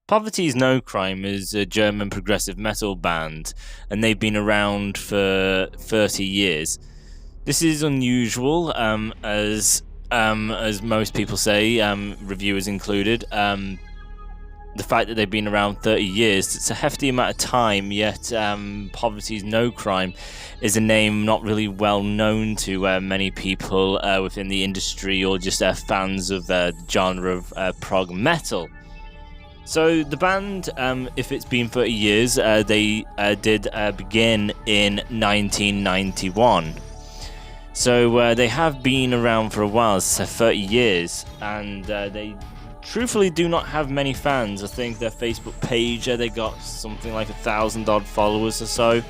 Poverty's No Crime is a German progressive metal band, and they've been around for 30 years. This is unusual, as most people say, reviewers included. The fact that they've been around 30 years, it's a hefty amount of time, yet Poverty's No Crime is a name not really well known to many people within the industry or just fans of the genre of prog metal. So the band, if it's been 30 years, they did begin in 1991. So they have been around for a while, so 30 years, and they truthfully do not have many fans. I think their Facebook page, they got something like 1,000 odd followers or so.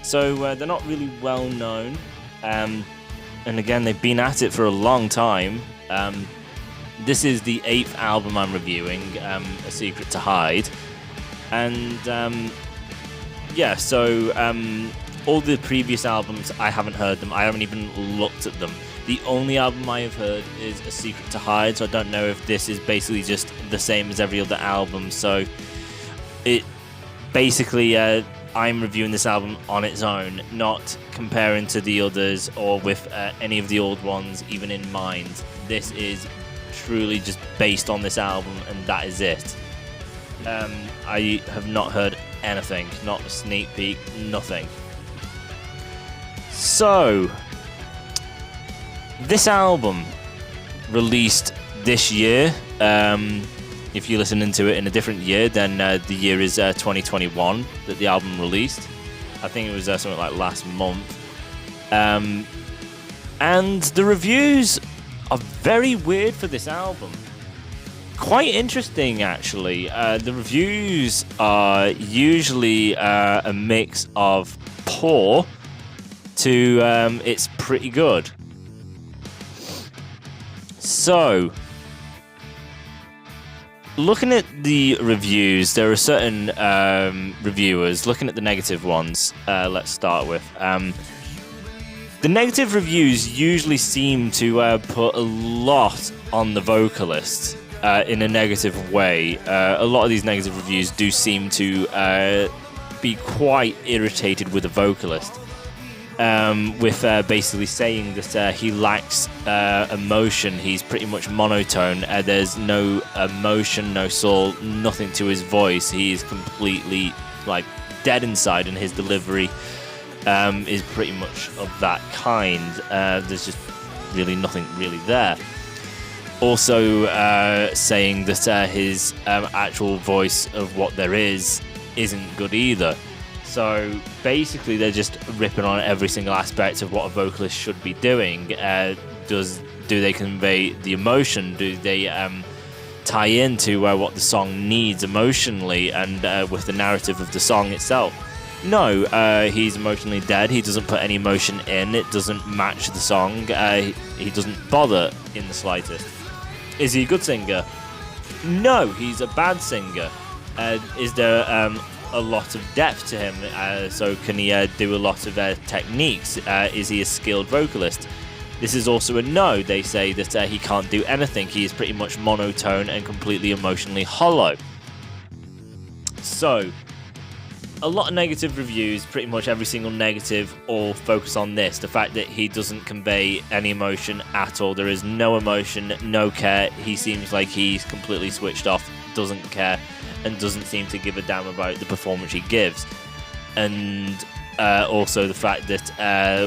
So they're not really well known. And again, they've been at it for a long time. This is the 8th album I'm reviewing, A Secret to Hide. And all the previous albums, I haven't heard them. I haven't even looked at them. The only album I have heard is A Secret to Hide, so I don't know if this is basically just the same as every other album. So it basically, I'm reviewing this album on its own, not comparing to the others or with any of the old ones even in mind. This is truly just based on this album, and that is it. I have not heard anything, not a sneak peek, nothing. So this album released this year. If you're listening to it in a different year, then the year is 2021 that the album released. I think it was something like last month. And the reviews are very weird for this album. Quite interesting, actually. The reviews are usually a mix of poor to it's pretty good. So, looking at the reviews, there are certain reviewers. Looking at the negative ones, let's start with. The negative reviews usually seem to put a lot on the vocalist in a negative way. A lot of these negative reviews do seem to be quite irritated with the vocalist. With basically saying that he lacks emotion. He's pretty much monotone. There's no emotion, no soul, nothing to his voice. He is completely dead inside, and his delivery is pretty much of that kind. There's just really nothing really there. Also saying that his actual voice of what there is isn't good either. So basically, they're just ripping on every single aspect of what a vocalist should be doing. Do they convey the emotion? Do they tie into what the song needs emotionally and with the narrative of the song itself? No, he's emotionally dead. He doesn't put any emotion in. It doesn't match the song. He doesn't bother in the slightest. Is he a good singer? No, he's a bad singer. Is there a lot of depth to him? So can he do a lot of techniques? Is he a skilled vocalist? This is also a no. They say that he can't do anything. He is pretty much monotone and completely emotionally hollow. So a lot of negative reviews, pretty much every single negative, all focus on this, the fact that he doesn't convey any emotion at all. There is no emotion, no care. He seems like he's completely switched off, doesn't care, and doesn't seem to give a damn about the performance he gives. And also the fact that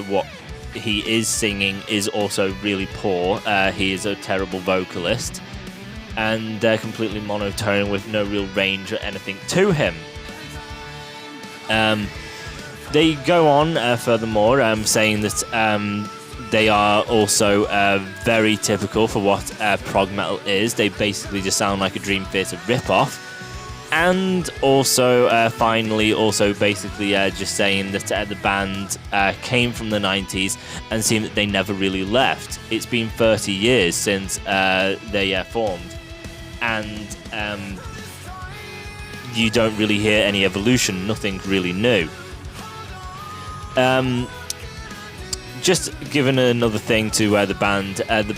what he is singing is also really poor. He is a terrible vocalist and completely monotone with no real range or anything to him. They go on furthermore saying that they are also very typical for what prog metal is. They basically just sound like a Dream Theater ripoff. And also, finally, also basically just saying that the band came from the 90s and seemed that they never really left. It's been 30 years since they formed. And you don't really hear any evolution, nothing really new. Just giving another thing to the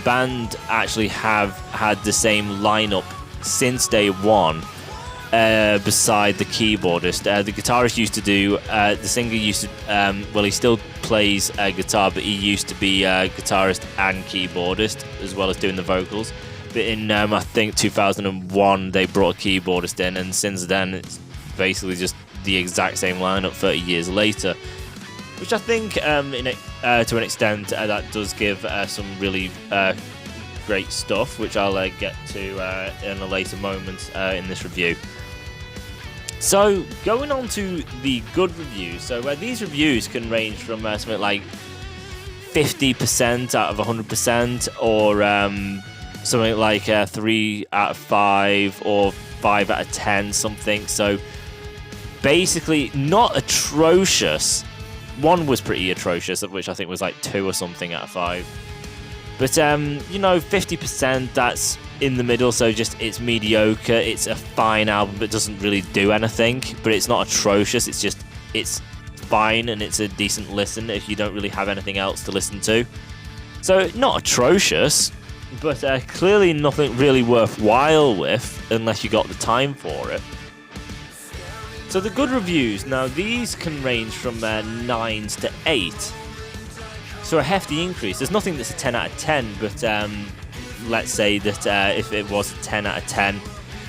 band actually have had the same lineup since day one. beside the keyboardist. The guitarist used to do, the singer used to, well, he still plays guitar, but he used to be guitarist and keyboardist, as well as doing the vocals. But in, I think, 2001, they brought a keyboardist in, and since then, it's basically just the exact same lineup 30 years later. Which I think, to an extent, that does give some really great stuff, which I'll get to in a later moment in this review. So, going on to the good reviews. So, these reviews can range from something like 50% out of 100%, or something like 3 out of 5, or 5 out of 10, something. So, basically, not atrocious. One was pretty atrocious, of which I think was like 2 or something out of 5. But, 50%, that's in the middle, so just it's mediocre. It's a fine album, but doesn't really do anything. But it's not atrocious, it's fine, and it's a decent listen if you don't really have anything else to listen to. So, not atrocious, but clearly nothing really worthwhile with, unless you got the time for it. So the good reviews, now these can range from 9s to 8. So a hefty increase. There's nothing that's a 10 out of 10, but let's say that if it was a 10 out of 10,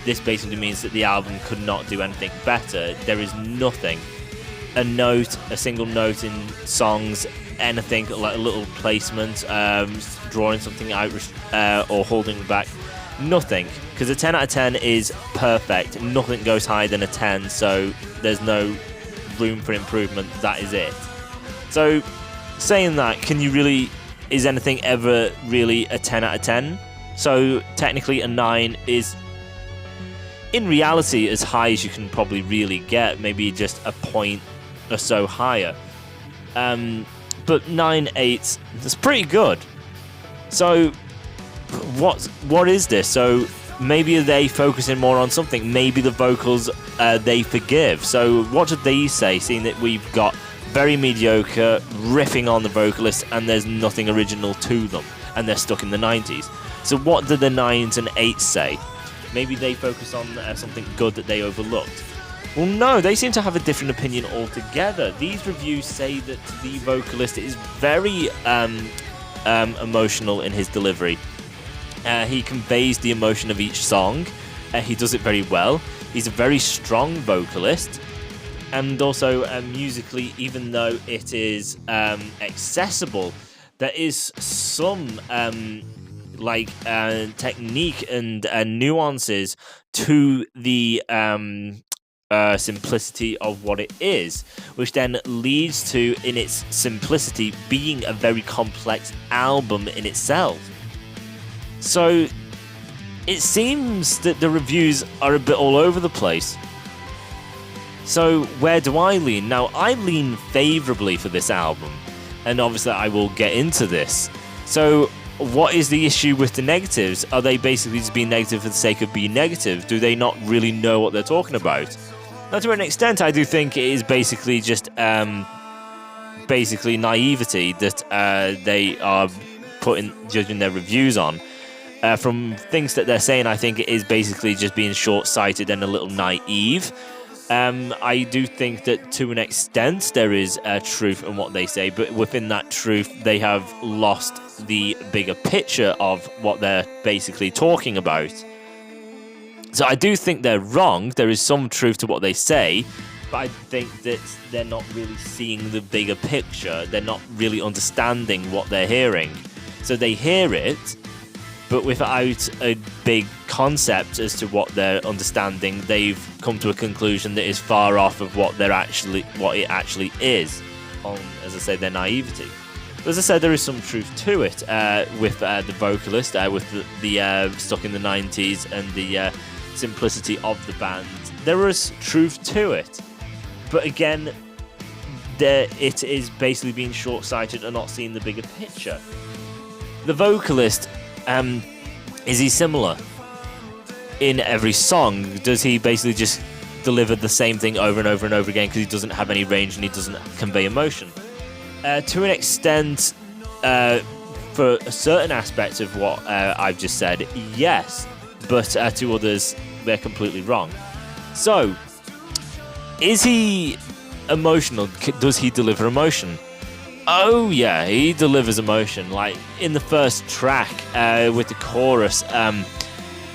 this basically means that the album could not do anything better. There is nothing, a single note in songs, anything like a little placement, drawing something out or holding it back. Nothing, because a 10 out of 10 is perfect. Nothing goes higher than a 10, so there's no room for improvement. That is it. So, saying that, is anything ever really a 10 out of 10? So, technically a 9 is, in reality, as high as you can probably really get, maybe just a point or so higher. But 9, 8, that's pretty good. So, what is this? So maybe they focusing more on something. Maybe the vocals they forgive. So what do they say, seeing that we've got very mediocre riffing on the vocalist and there's nothing original to them, and they're stuck in the 90s. So what do the 9s and 8s say? Maybe they focus on something good that they overlooked. Well, no, they seem to have a different opinion altogether. These reviews say that the vocalist is very emotional in his delivery. He conveys the emotion of each song. He does it very well. He's a very strong vocalist. And also musically, even though it is accessible, there is some technique and nuances to the simplicity of what it is, which then leads to, in its simplicity, being a very complex album in itself. So it seems that the reviews are a bit all over the place. So where do I lean? Now, I lean favourably for this album, and obviously I will get into this. So what is the issue with the negatives? Are they basically just being negative for the sake of being negative? Do they not really know what they're talking about? Now, to an extent, I do think it is basically just naivety that they are judging their reviews on. From things that they're saying, I think it is basically just being short-sighted and a little naive. I do think that to an extent there is truth in what they say, but within that truth they have lost the bigger picture of what they're basically talking about. So I do think they're wrong. There is some truth to what they say, but I think that they're not really seeing the bigger picture. They're not really understanding what they're hearing. So they hear it, but without a big concept as to what they're understanding, they've come to a conclusion that is far off of what it actually is, on, as I said, their naivety. But as I said, there is some truth to it with the vocalist, with the stuck in the 90s and the simplicity of the band. There is truth to it, but again, it is basically being short-sighted and not seeing the bigger picture. The vocalist, is he similar in every song? Does he basically just deliver the same thing over and over and over again because he doesn't have any range and he doesn't convey emotion? To an extent, for a certain aspect of what I've just said, yes, but to others, they're completely wrong. So, is he emotional? Does he deliver emotion? Oh yeah, he delivers emotion. Like in the first track with the chorus,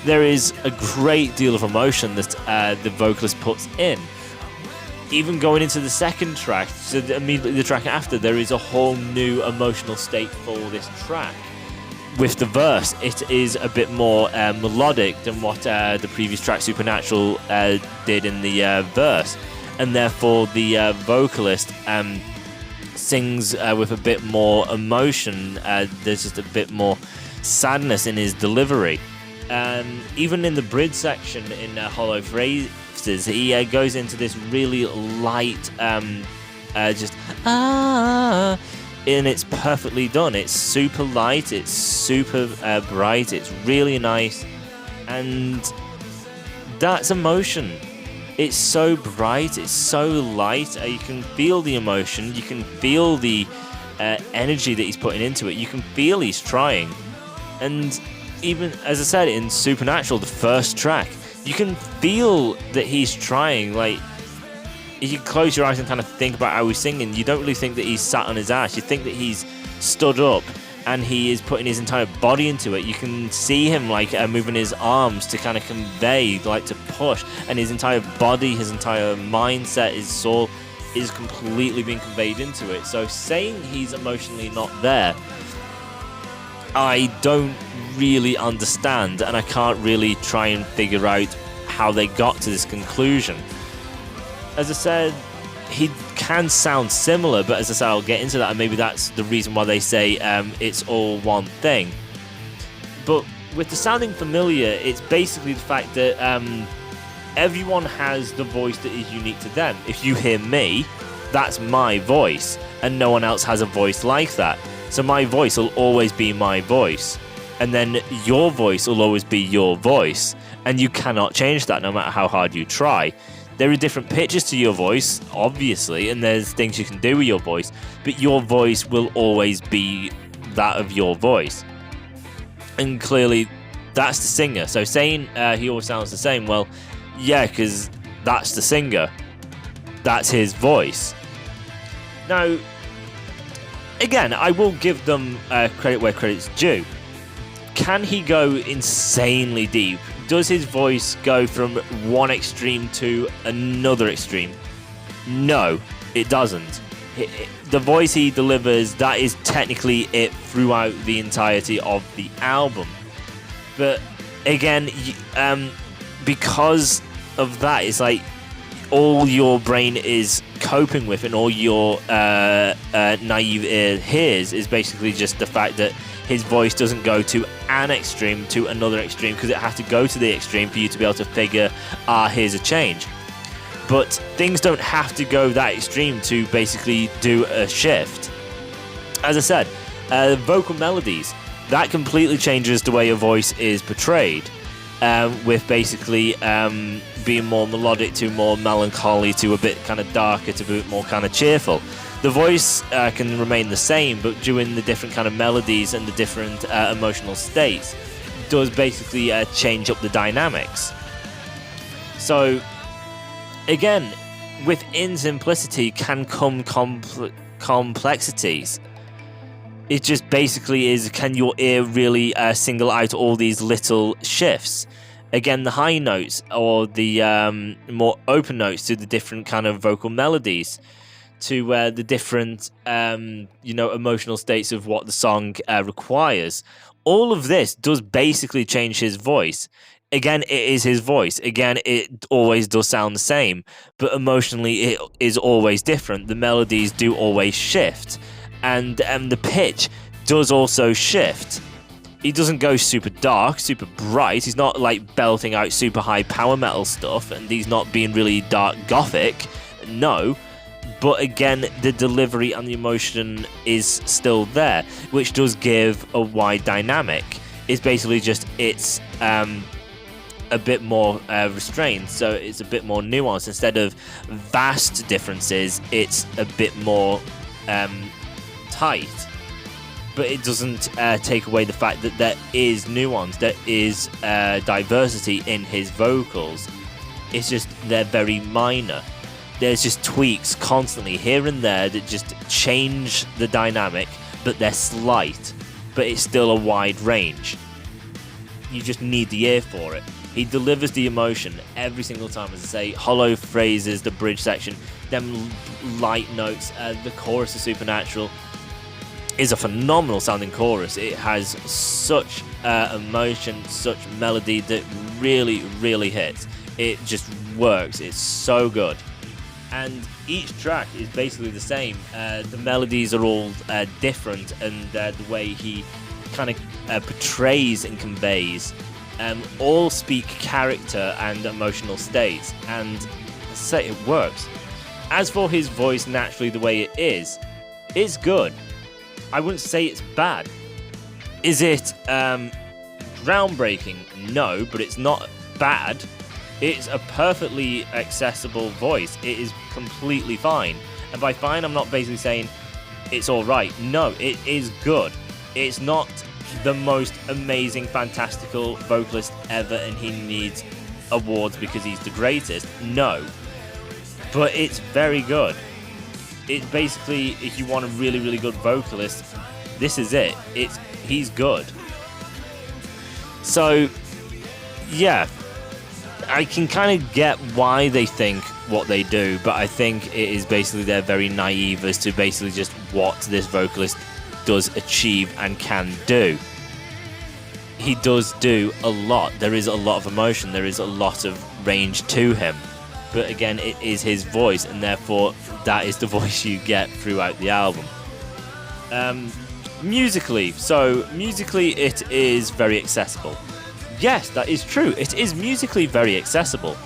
there is a great deal of emotion that the vocalist puts in. Even going into the second track, so immediately the track after, there is a whole new emotional state for this track. With the verse, it is a bit more melodic than what the previous track, Supernatural, did in the verse. And therefore, the vocalist sings with a bit more emotion. There's just a bit more sadness in his delivery. Even in the bridge section in Hollow Phrases, he goes into this really light, and it's perfectly done. It's super light, it's super bright, it's really nice, and that's emotion. It's so bright, it's so light, you can feel the emotion, you can feel the energy that he's putting into it, you can feel he's trying. And even, as I said, in Supernatural, the first track, you can feel that he's trying. Like, if you close your eyes and kind of think about how he's singing, you don't really think that he's sat on his ass, you think that he's stood up and he is putting his entire body into it. You can see him like moving his arms to kind of convey, like to push, and his entire body, his entire mindset, his soul is completely being conveyed into it. So saying he's emotionally not there, I don't really understand, and I can't really try and figure out how they got to this conclusion. As I said, he can sound similar, but as I said, I'll get into that, and maybe that's the reason why they say it's all one thing. But with the sounding familiar, it's basically the fact that everyone has the voice that is unique to them. If you hear me, that's my voice, and no one else has a voice like that. So my voice will always be my voice, and then your voice will always be your voice, and you cannot change that no matter how hard you try. There are different pitches to your voice, obviously, and there's things you can do with your voice, but your voice will always be that of your voice. And clearly, that's the singer. So saying he always sounds the same, well, yeah, because that's the singer. That's his voice. Now, again, I will give them credit where credit's due. Can he go insanely deep? Does his voice go from one extreme to another extreme? No, it doesn't. The voice he delivers, that is technically it throughout the entirety of the album. But again, because of that, it's like all your brain is coping with and all your naive ear hears is basically just the fact that his voice doesn't go to an extreme to another extreme, because it has to go to the extreme for you to be able to figure, here's a change. But things don't have to go that extreme to basically do a shift. As I said, vocal melodies, that completely changes the way your voice is portrayed, with basically being more melodic to more melancholy to a bit kind of darker to a bit more kind of cheerful. The voice can remain the same, but doing the different kind of melodies and the different emotional states does basically change up the dynamics. So, again, within simplicity can come complexities. It just basically is, can your ear really single out all these little shifts? Again, the high notes or the more open notes to the different kind of vocal melodies, to the different emotional states of what the song requires. All of this does basically change his voice. Again, it is his voice. Again, it always does sound the same, but emotionally it is always different. The melodies do always shift, and the pitch does also shift. He doesn't go super dark, super bright. He's not like belting out super high power metal stuff, and he's not being really dark gothic. No. But again, the delivery and the emotion is still there, which does give a wide dynamic. It's basically just, it's a bit more restrained, so it's a bit more nuanced. Instead of vast differences, it's a bit more tight. But it doesn't take away the fact that there is nuance, there is diversity in his vocals. It's just they're very minor. There's just tweaks constantly here and there that just change the dynamic, but they're slight, but it's still a wide range. You just need the ear for it. He delivers the emotion every single time. As I say, hollow phrases, the bridge section, them light notes, the chorus of Supernatural is a phenomenal sounding chorus. It has such emotion, such melody that really, really hits. It just works. It's so good. And each track is basically the same. The melodies are all different, and the way he kind of portrays and conveys all speak character and emotional states, and say it works. As for his voice naturally the way it is, it's good. I wouldn't say it's bad. Is it groundbreaking? No, but it's not bad. It's a perfectly accessible voice. It is completely fine. And by fine, I'm not basically saying it's alright. No, it is good. It's not the most amazing, fantastical vocalist ever and he needs awards because he's the greatest. No. But it's very good. It's basically, if you want a really, really good vocalist, this is it. He's good. So, yeah. I can kind of get why they think what they do, but I think it is basically they're very naive as to basically just what this vocalist does achieve and can do. He does do a lot. There is a lot of emotion. There is a lot of range to him. But again, it is his voice, and therefore that is the voice you get throughout the album. Musically it is very accessible. Yes, that is true. It is musically very accessible.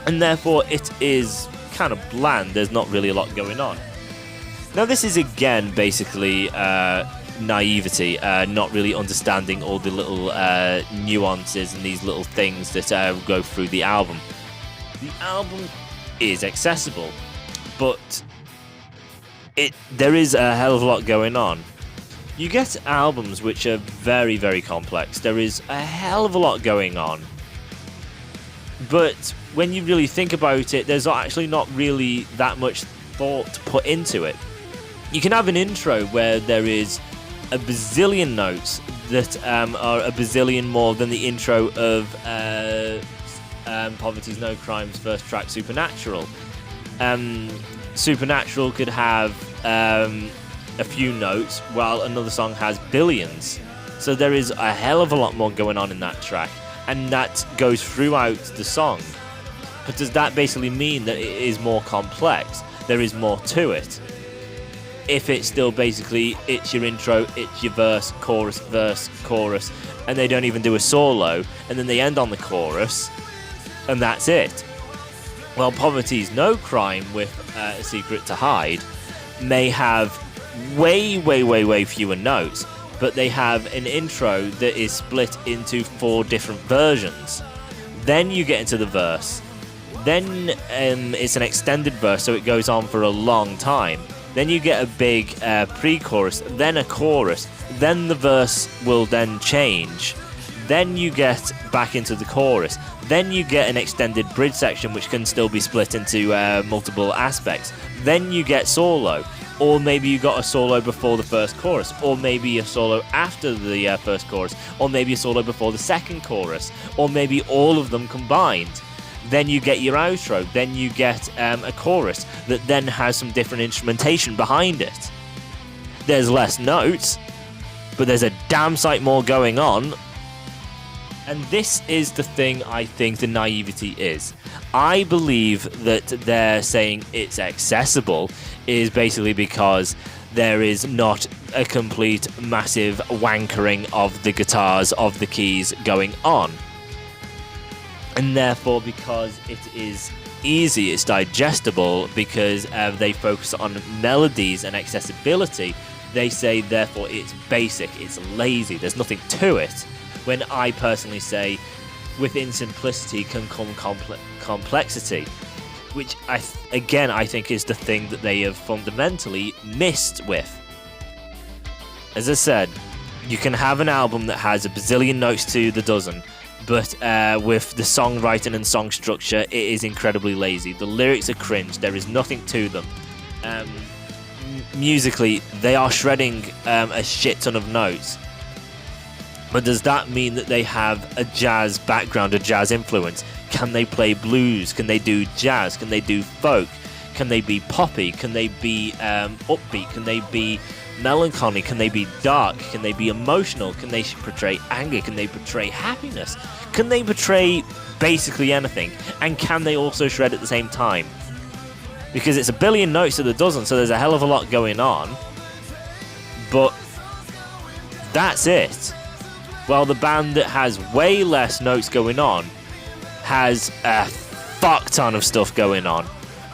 And therefore it is kind of bland. There's not really a lot going on. Now this is again basically naivety, not really understanding all the little nuances and these little things that go through the album. The album is accessible, but there is a hell of a lot going on. You get albums which are very, very complex. There is a hell of a lot going on. But when you really think about it, there's actually not really that much thought put into it. You can have an intro where there is a bazillion notes that are a bazillion more than the intro of Poverty's No Crime's first track, Supernatural. Supernatural could have a few notes, while another song has billions. So there is a hell of a lot more going on in that track, and that goes throughout the song. But does that basically mean that it is more complex? There is more to it? If it's still basically, it's your intro, it's your verse, chorus, and they don't even do a solo, and then they end on the chorus, and that's it. Well, Poverty's No Crime with A Secret to Hide may have way fewer notes, but they have an intro that is split into 4 different versions. Then you get into the verse. Then it's an extended verse, so it goes on for a long time. Then you get a big pre-chorus, then a chorus, then the verse will then change. Then you get back into the chorus. Then you get an extended bridge section, which can still be split into multiple aspects. Then you get solo. Or maybe you got a solo before the first chorus, or maybe a solo after the first chorus, or maybe a solo before the second chorus, or maybe all of them combined. Then you get your outro, then you get a chorus that then has some different instrumentation behind it. There's less notes, but there's a damn sight more going on. And this is the thing I think the naivety is. I believe that they're saying it's accessible is basically because there is not a complete massive wankering of the guitars, of the keys going on. And therefore, because it is easy, it's digestible, because they focus on melodies and accessibility, they say therefore it's basic, it's lazy, there's nothing to it. When I personally say within simplicity can come complexity, which I think is the thing that they have fundamentally missed with. As I said, you can have an album that has a bazillion notes to the dozen, but with the songwriting and song structure, it is incredibly lazy. The lyrics are cringe. There is nothing to them. Musically, they are shredding a shit ton of notes. But does that mean that they have a jazz background, a jazz influence? Can they play blues? Can they do jazz? Can they do folk? Can they be poppy? Can they be upbeat? Can they be melancholy? Can they be dark? Can they be emotional? Can they portray anger? Can they portray happiness? Can they portray basically anything? And can they also shred at the same time? Because it's a billion notes to the dozen, so there's a hell of a lot going on. But that's it. Well, the band that has way less notes going on has a fuck ton of stuff going on.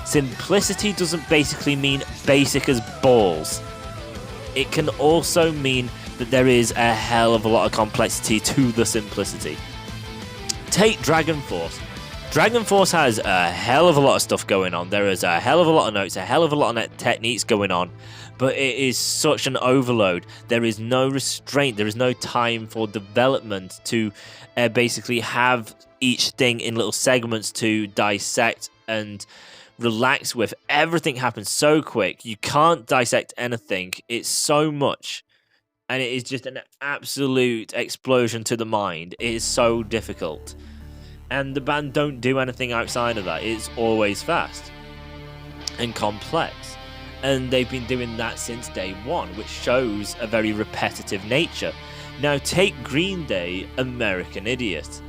Simplicity doesn't basically mean basic as balls. It can also mean that there is a hell of a lot of complexity to the simplicity. Take Dragon Force. Dragon Force has a hell of a lot of stuff going on. There is a hell of a lot of notes, a hell of a lot of techniques going on. But it is such an overload. There is no restraint. There is no time for development to basically have each thing in little segments to dissect and relax with. Everything happens so quick. You can't dissect anything. It's so much. And it is just an absolute explosion to the mind. It is so difficult. And the band don't do anything outside of that. It's always fast and complex. And they've been doing that since day one, which shows a very repetitive nature. Now take Green Day, American Idiot.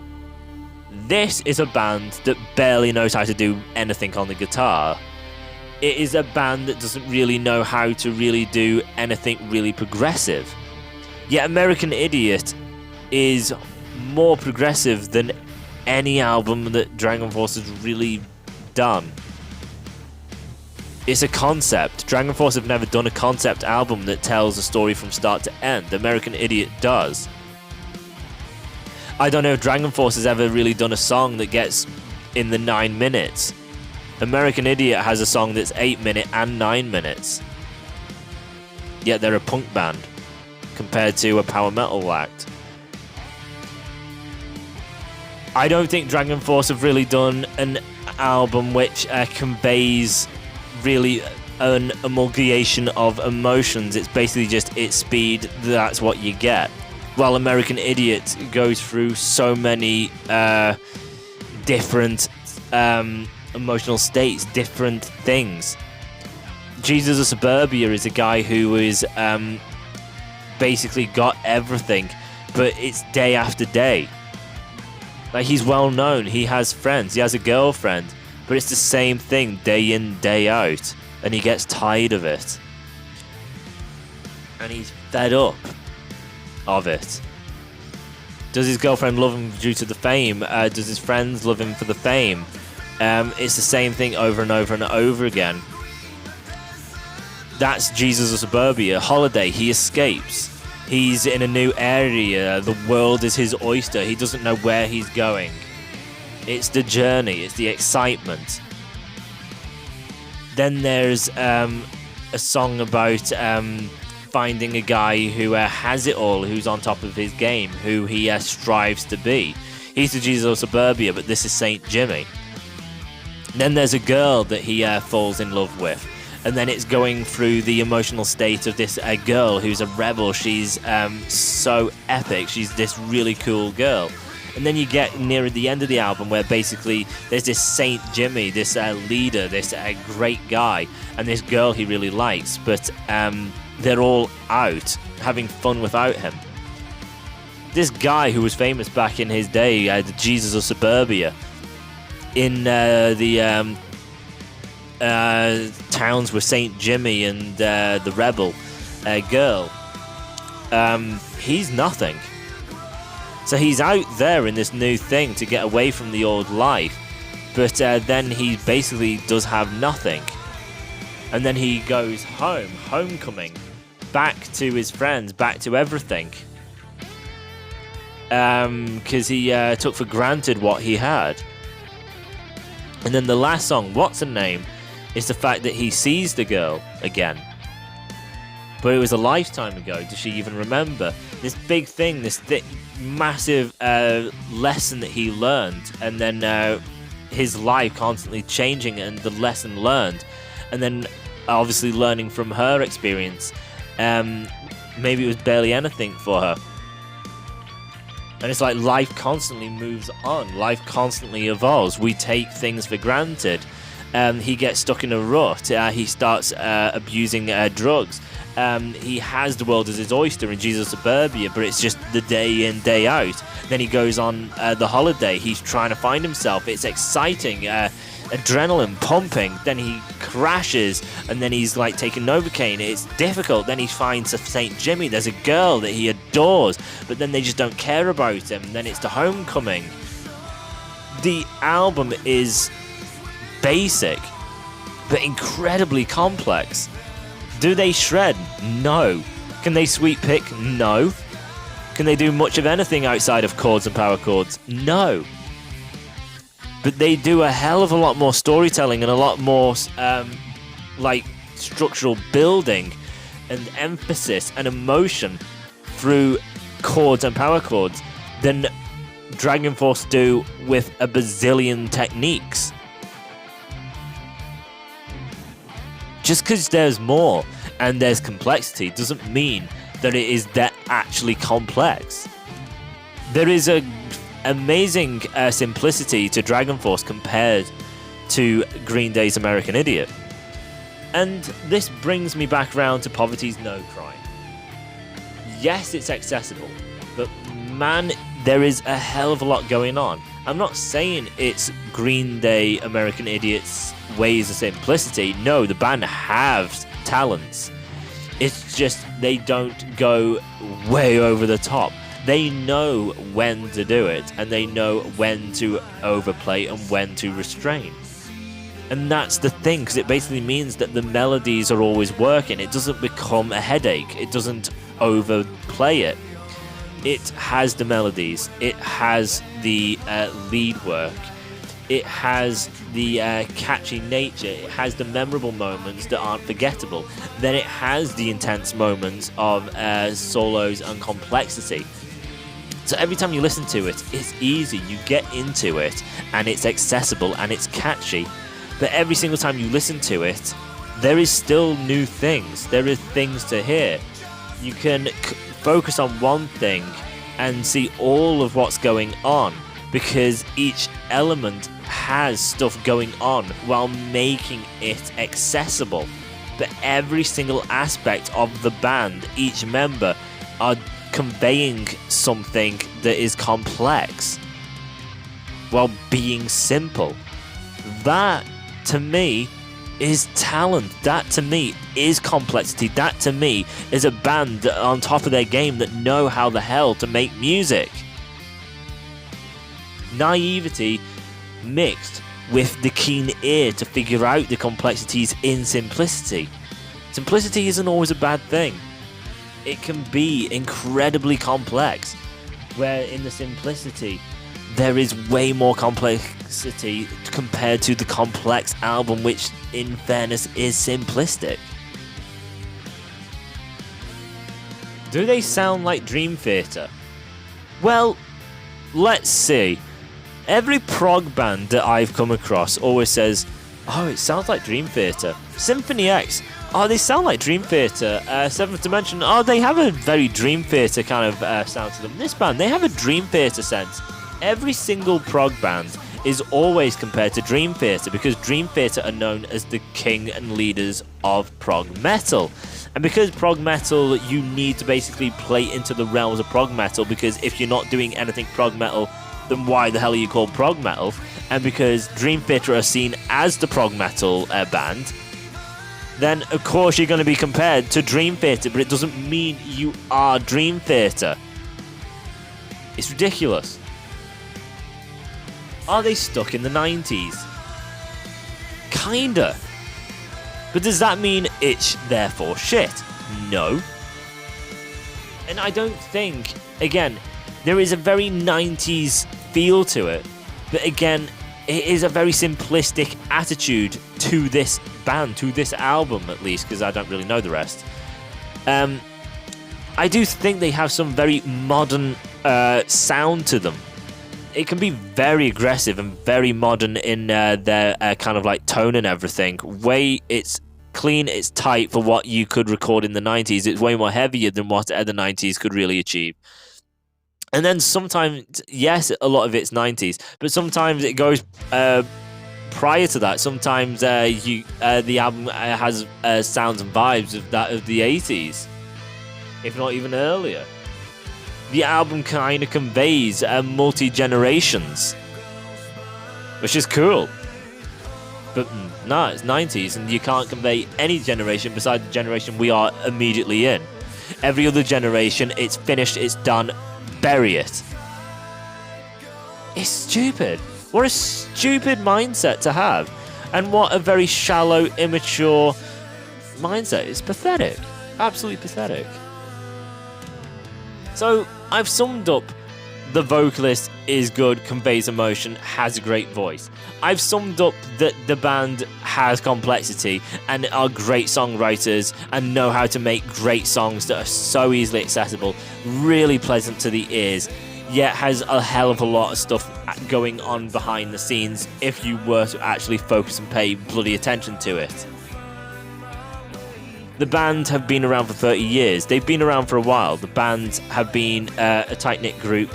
This is a band that barely knows how to do anything on the guitar. It is a band that doesn't really know how to really do anything really progressive. Yet American Idiot is more progressive than any album that Dragon Force has really done. It's a concept. Dragon Force have never done a concept album that tells a story from start to end. American Idiot does. I don't know if Dragon Force has ever really done a song that gets in the 9 minutes. American Idiot has a song that's 8 minutes and 9 minutes. Yet they're a punk band compared to a power metal act. I don't think Dragon Force have really done an album which conveys really an amalgamation of emotions. It's basically just its speed, that's what you get. While American Idiot goes through so many different emotional states, different things. Jesus of Suburbia is a guy who is basically got everything, but it's day after day. Like, he's well known, he has friends, he has a girlfriend, but it's the same thing day in, day out, and he gets tired of it. And he's fed up of it. Does his girlfriend love him due to the fame? Does his friends love him for the fame? It's the same thing over and over and over again. That's Jesus of Suburbia. Holiday, he escapes. He's in a new area. The world is his oyster. He doesn't know where he's going. It's the journey. It's the excitement. Then there's a song about finding a guy who has it all, who's on top of his game, who he strives to be. He's the Jesus of Suburbia, but this is Saint Jimmy. Then there's a girl that he falls in love with. And then it's going through the emotional state of this girl who's a rebel. She's so epic. She's this really cool girl. And then you get near the end of the album where basically there's this Saint Jimmy, this leader, this great guy, and this girl he really likes. But they're all out having fun without him. This guy who was famous back in his day, the Jesus of Suburbia, in the towns with Saint Jimmy and the rebel girl, he's nothing. So he's out there in this new thing to get away from the old life, but then he basically does have nothing. And then he goes home, homecoming, back to his friends, back to everything, because he took for granted what he had. And then the last song, What's Her Name, is the fact that he sees the girl again. But it was a lifetime ago. Does she even remember? This big thing, this massive lesson that he learned, and then his life constantly changing and the lesson learned, and then obviously learning from her experience. Maybe it was barely anything for her. And it's like life constantly moves on. Life constantly evolves. We take things for granted. He gets stuck in a rut. He starts abusing drugs. He has the world as his oyster in Jesus Suburbia, but it's just the day in, day out. Then he goes on the holiday. He's trying to find himself. It's exciting. Adrenaline pumping. Then he crashes, and then he's like taking Novocaine. It's difficult. Then he finds a St. Jimmy. There's a girl that he adores, but then they just don't care about him. Then it's the homecoming. The album is basic, but incredibly complex. Do they shred? No. Can they sweep pick? No. Can they do much of anything outside of chords and power chords? No. But they do a hell of a lot more storytelling and a lot more like structural building and emphasis and emotion through chords and power chords than Dragon Force do with a bazillion techniques. Just because there's more and there's complexity doesn't mean that it is that actually complex. There is a amazing simplicity to Dragon Force compared to Green Day's American Idiot. And this brings me back round to Poverty's No Crime. Yes, it's accessible, but man, there is a hell of a lot going on. I'm not saying it's Green Day American Idiot's ways of simplicity. No, the band have talents. It's just they don't go way over the top. They know when to do it, and they know when to overplay and when to restrain. And that's the thing, because it basically means that the melodies are always working. It doesn't become a headache. It doesn't overplay it. It has the melodies. It has the lead work. It has the catchy nature. It has the memorable moments that aren't forgettable. Then it has the intense moments of solos and complexity. So every time you listen to it, it's easy. You get into it, and it's accessible, and it's catchy. But every single time you listen to it, there is still new things. There are things to hear. You can focus on one thing and see all of what's going on, because each element has stuff going on while making it accessible. But every single aspect of the band, each member, are conveying something that is complex while being simple. That, to me, is talent. That, to me, is complexity. That, to me, is a band on top of their game that know how the hell to make music. Naivety mixed with the keen ear to figure out the complexities in simplicity. Simplicity isn't always a bad thing. It can be incredibly complex, where in the simplicity there is way more complexity compared to the complex album, which in fairness is simplistic. Do they sound like Dream Theater? Well, let's see. Every prog band that I've come across always says, oh, it sounds like Dream Theater. Symphony X, oh, they sound like Dream Theater. Seventh Dimension, oh, they have a very Dream Theater kind of sound to them. This band, they have a Dream Theater sense. Every single prog band is always compared to Dream Theater, because Dream Theater are known as the king and leaders of prog metal. And because prog metal, you need to basically play into the realms of prog metal, because if you're not doing anything prog metal, then why the hell are you called prog metal? And because Dream Theater are seen as the prog metal band, then of course you're going to be compared to Dream Theater, but it doesn't mean you are Dream Theater. It's ridiculous. Are they stuck in the 90s? Kinda. But does that mean it's therefore shit? No. And I don't think, again, there is a very 90s feel to it, but again, it is a very simplistic attitude to this band, to this album at least, because I don't really know the rest. I do think they have some very modern sound to them. It can be very aggressive and very modern in their kind of like tone and everything. It's clean, it's tight for what you could record in the 90s. It's way more heavier than what the 90s could really achieve. And then sometimes, yes, a lot of it's 90s, but sometimes it goes prior to that. Sometimes the album has sounds and vibes of that of the 80s, if not even earlier. The album kind of conveys multi-generations, which is cool. But no, it's 90s, and you can't convey any generation besides the generation we are immediately in. Every other generation, it's finished, it's done, bury it. It's stupid. What a stupid mindset to have. And what a very shallow, immature mindset. It's pathetic. Absolutely pathetic. So, I've summed up the vocalist is good, conveys emotion, has a great voice. I've summed up that the band has complexity and are great songwriters and know how to make great songs that are so easily accessible, really pleasant to the ears, yet has a hell of a lot of stuff going on behind the scenes if you were to actually focus and pay bloody attention to it. The band have been around for 30 years. They've been around for a while. The bands have been a tight-knit group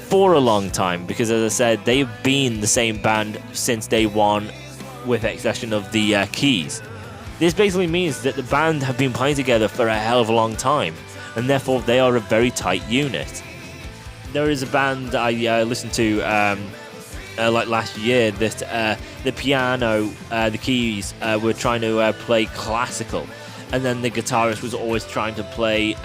for a long time because, as I said, they've been the same band since day one with exception of the keys. This basically means that the band have been playing together for a hell of a long time, and therefore they are a very tight unit. There is a band I listened to like last year that the piano, the keys were trying to play classical, and then the guitarist was always trying to play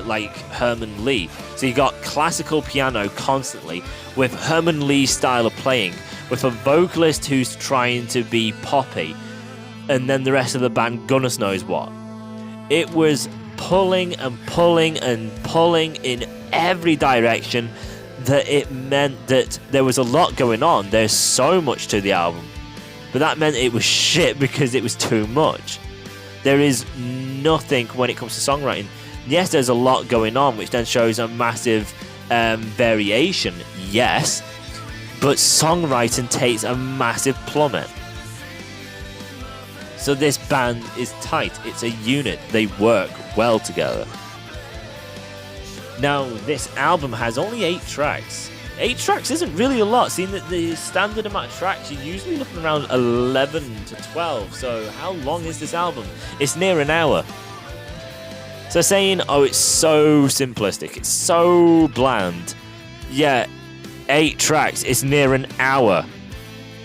like Herman Lee. So you got classical piano constantly with Herman Lee's style of playing, with a vocalist who's trying to be poppy, and then the rest of the band goodness knows what. It was pulling and pulling and pulling in every direction, that it meant that there was a lot going on. There's so much to the album, but that meant it was shit because it was too much. There is nothing when it comes to songwriting. Yes, there's a lot going on, which then shows a massive variation, yes, but songwriting takes a massive plummet. So this band is tight, it's a unit, they work well together. Now, this album has only 8 tracks. 8 tracks isn't really a lot, seeing that the standard amount of tracks, you're usually looking around 11 to 12. So how long is this album? It's near an hour. So saying, oh, it's so simplistic, it's so bland. Yeah, 8 tracks, it's near an hour.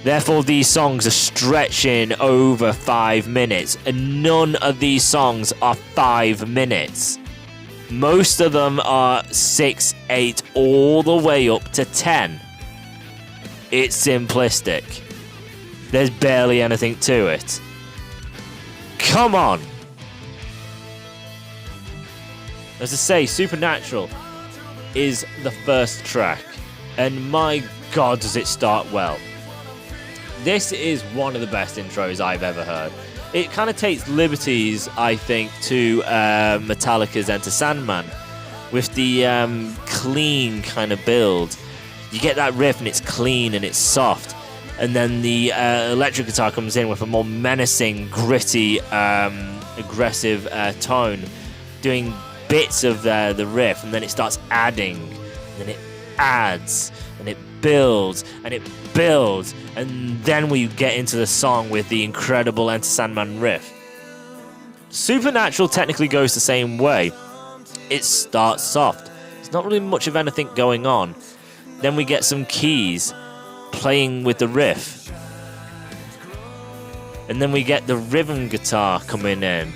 Therefore, these songs are stretching over 5 minutes, and none of these songs are 5 minutes. Most of them are 6, 8, all the way up to 10. It's simplistic. There's barely anything to it. Come on! As I say, Supernatural is the first track, and my god does it start well. This is one of the best intros I've ever heard. It kind of takes liberties, I think, to Metallica's Enter Sandman with the clean kind of build. You get that riff and it's clean and it's soft, and then the electric guitar comes in with a more menacing, gritty, aggressive tone, doing bits of the riff, and then it starts adding, and then it adds, and it builds, and it builds, and then we get into the song with the incredible Enter Sandman riff. Supernatural technically goes the same way. It starts soft. There's not really much of anything going on. Then we get some keys playing with the riff. And then we get the rhythm guitar coming in.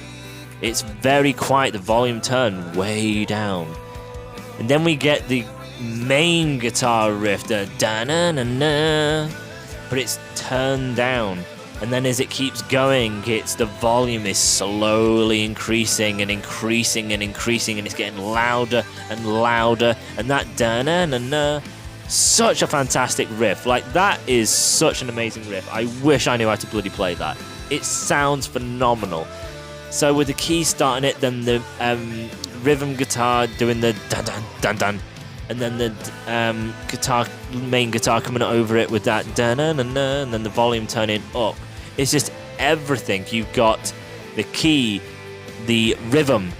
It's very quiet, the volume turned way down. And then we get the main guitar riff, the da-na-na-na, but it's turned down. And then as it keeps going, the volume is slowly increasing and increasing and increasing, and it's getting louder and louder. And that da-na-na-na, such a fantastic riff. Like, that is such an amazing riff. I wish I knew how to bloody play that. It sounds phenomenal. So with the keys starting it, then the rhythm guitar doing the dun-dun, dun-dun, and then the main guitar coming over it with that da-na-na-na, and then the volume turning up. It's just everything. You've got the key, the rhythm,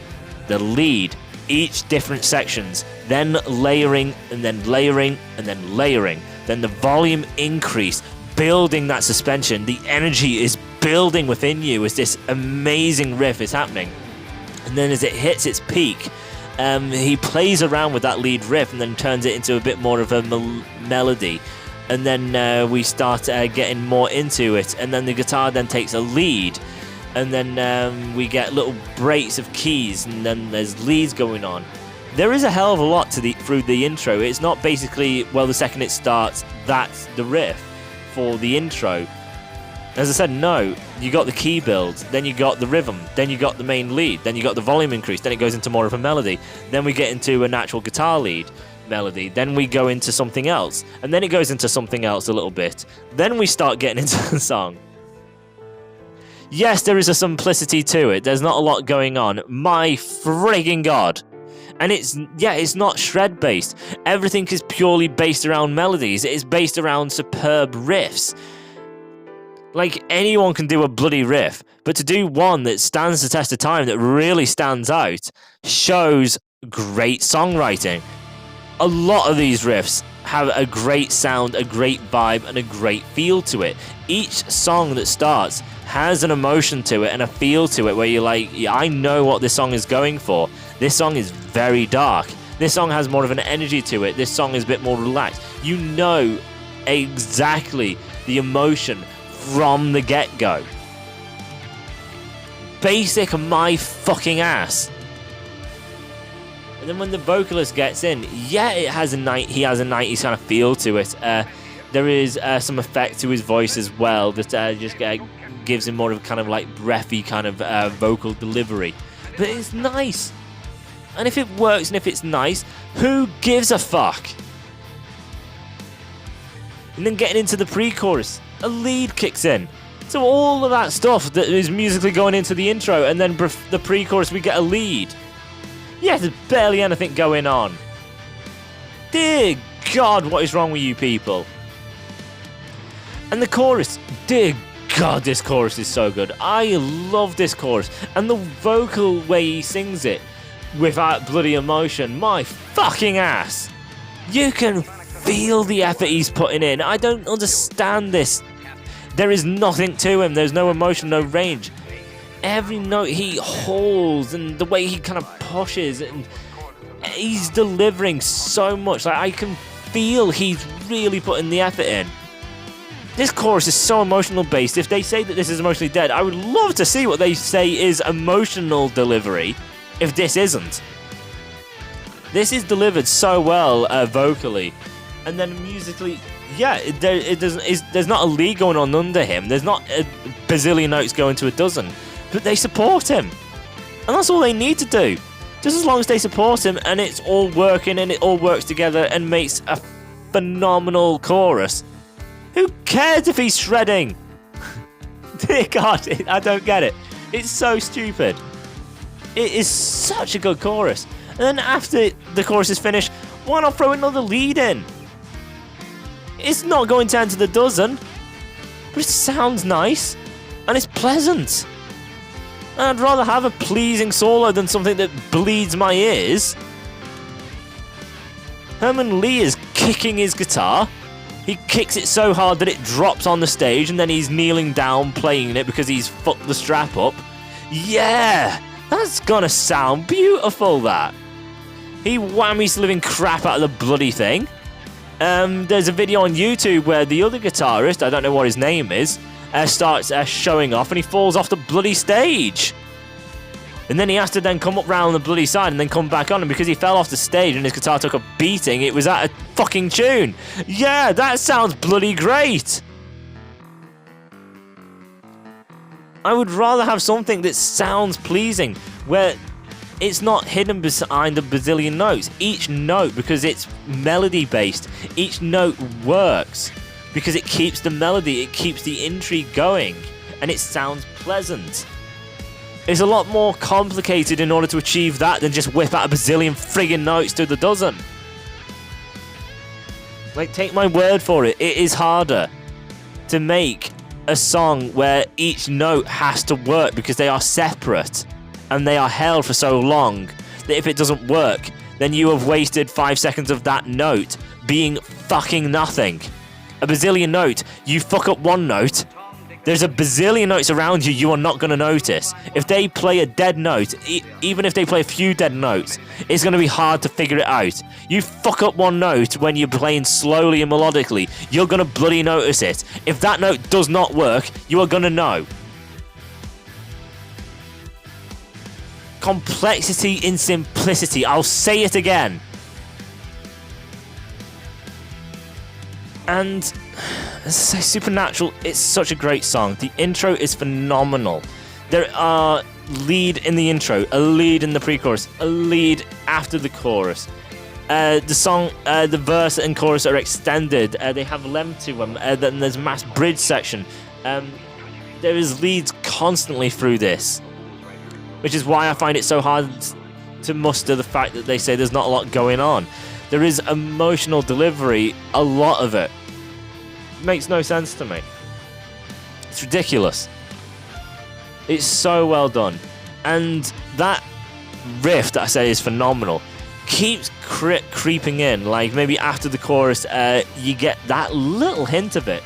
the lead, each different sections, then layering, and then layering, and then layering. Then the volume increase, building that suspension. The energy is building within you as this amazing riff is happening. And then as it hits its peak, he plays around with that lead riff and then turns it into a bit more of a melody. And then we start getting more into it. And then the guitar then takes a lead. And then we get little breaks of keys, and then there's leads going on. There is a hell of a lot through the intro. It's not basically, well, the second it starts, that's the riff for the intro. As I said, no, you got the key build, then you got the rhythm, then you got the main lead, then you got the volume increase, then it goes into more of a melody, then we get into a natural guitar lead melody, then we go into something else, and then it goes into something else a little bit. Then we start getting into the song. Yes, there is a simplicity to it. There's not a lot going on. My frigging god. And it's not shred based. Everything is purely based around melodies. It is based around superb riffs. Like, anyone can do a bloody riff, but to do one that stands the test of time, that really stands out, shows great songwriting. A lot of these riffs have a great sound, a great vibe, and a great feel to it. Each song that starts has an emotion to it and a feel to it where you're like, yeah, I know what this song is going for. This song is very dark. This song has more of an energy to it. This song is a bit more relaxed. You know exactly the emotion from the get-go. Basic my fucking ass. And then when the vocalist gets in, yeah, he has a 90s kind of feel to it. There is some effect to his voice as well that just gives him more of a kind of like breathy kind of vocal delivery. But it's nice. And if it works and if it's nice, who gives a fuck? And then getting into the pre-chorus, a lead kicks in. So all of that stuff that is musically going into the intro, and then the pre-chorus we get a lead. Yeah, there's barely anything going on. Dear God, what is wrong with you people? And the chorus, dear God, this chorus is so good. I love this chorus. And the vocal way he sings it, without bloody emotion, my fucking ass. You can feel the effort he's putting in. I don't understand this. There is nothing to him. There's no emotion, no range. Every note he holds and the way he kind of pushes, and he's delivering so much. Like, I can feel he's really putting the effort in. This chorus is so emotional based. If they say that this is emotionally dead, I would love to see what they say is emotional delivery if this isn't. This is delivered so well vocally, and then musically, yeah, there's not a lead going on under him. There's not a bazillion notes going to a dozen, but they support him, and that's all they need to do. Just as long as they support him and it's all working and it all works together and makes a phenomenal chorus. Who cares if he's shredding? Dear God, I don't get it. It's so stupid. It is such a good chorus. And then after the chorus is finished, why not throw another lead in? It's not going to enter the dozen, but it sounds nice and it's pleasant. And I'd rather have a pleasing solo than something that bleeds my ears. Herman Li is kicking his guitar. He kicks it so hard that it drops on the stage, and then he's kneeling down playing it because he's fucked the strap up. Yeah, that's gonna sound beautiful, that. He whammies the living crap out of the bloody thing. There's a video on YouTube where the other guitarist, I don't know what his name is, starts showing off, and he falls off the bloody stage. And then he has to then come up round the bloody side and then come back on, and because he fell off the stage and his guitar took a beating, it was out of fucking tune. Yeah, that sounds bloody great. I would rather have something that sounds pleasing, where it's not hidden behind a bazillion notes. Each note, because it's melody based, each note works because it keeps the melody, it keeps the intrigue going, and it sounds pleasant. It's a lot more complicated in order to achieve that than just whip out a bazillion friggin' notes to the dozen. Like, take my word for it. It is harder to make a song where each note has to work because they are separate and they are held for so long that if it doesn't work, then you have wasted 5 seconds of that note being fucking nothing. A bazillion note, you fuck up one note, there's a bazillion notes around you you are not going to notice. If they play a dead note, even if they play a few dead notes, it's going to be hard to figure it out. You fuck up one note when you're playing slowly and melodically, you're going to bloody notice it. If that note does not work, you are going to know. Complexity in simplicity. I'll say it again. And as I say, Supernatural, it's such a great song. The intro is phenomenal. There are lead in the intro, a lead in the pre-chorus, a lead after the chorus. The song, the verse and chorus are extended. They have length to them. Then there's a mass bridge section. There is leads constantly through this, which is why I find it so hard to muster the fact that they say there's not a lot going on. There is emotional delivery, a lot of it. Makes no sense to me. It's ridiculous. It's so well done. And that riff that I say is phenomenal keeps creeping in. Like, maybe after the chorus, you get that little hint of it,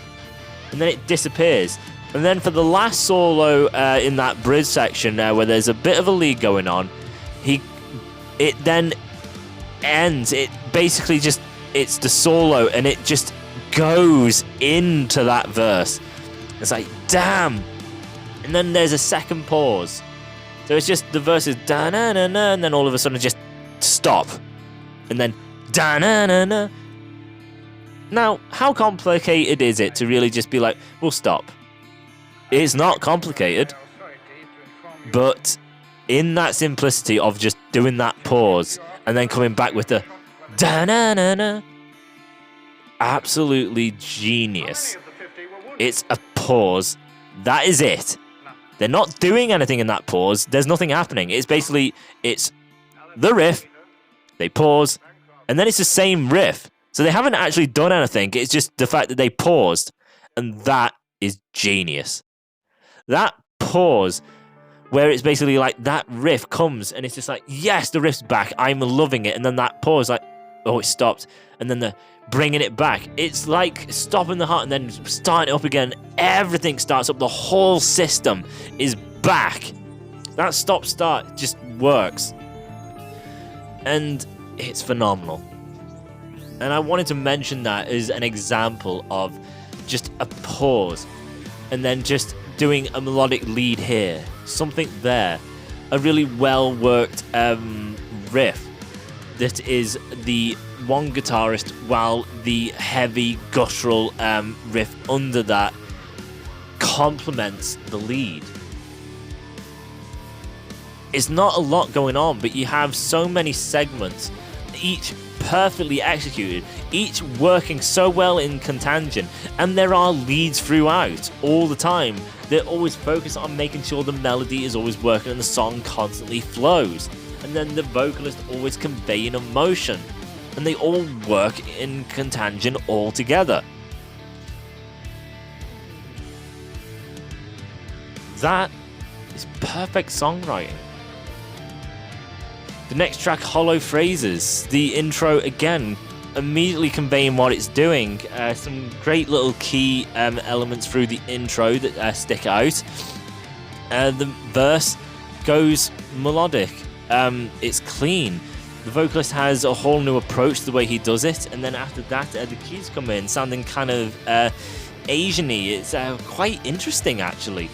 and then it disappears. And then for the last solo in that bridge section where there's a bit of a lead going on, it then ends. It basically just, it's the solo and it just goes into that verse. It's like, damn. And then there's a second pause. So it's just the verse is da-na-na-na, and then all of a sudden just stop. And then da-na-na-na. Now, how complicated is it to really just be like, we'll stop? It's not complicated. But in that simplicity of just doing that pause and then coming back with the da-na-na-na, absolutely genius. It's a pause. That is it. They're not doing anything in that pause. There's nothing happening. It's basically, it's the riff, they pause, and then it's the same riff. So they haven't actually done anything. It's just the fact that they paused, and that is genius. That pause, where it's basically like that riff comes, and it's just like, yes, the riff's back. I'm loving it. And then that pause, like, oh, it stopped. And then the bringing it back. It's like stopping the heart and then starting it up again. Everything starts up. The whole system is back. That stop-start just works. And it's phenomenal. And I wanted to mention that as an example of just a pause and then just doing a melodic lead here. Something there. A really well-worked riff that is the one guitarist, while the heavy guttural riff under that complements the lead. It's not a lot going on, but you have so many segments, each perfectly executed, each working so well in contagion, and there are leads throughout all the time. They're always focused on making sure the melody is always working and the song constantly flows, and then the vocalist always conveying emotion, and they all work in contagion all together. That is perfect songwriting. The next track, Hollow Phrases. The intro, again, immediately conveying what it's doing. Some great little key elements through the intro that stick out. The verse goes melodic. It's clean. The vocalist has a whole new approach to the way he does it, and then after that, the keys come in, sounding kind of Asian-y. It's quite interesting, actually.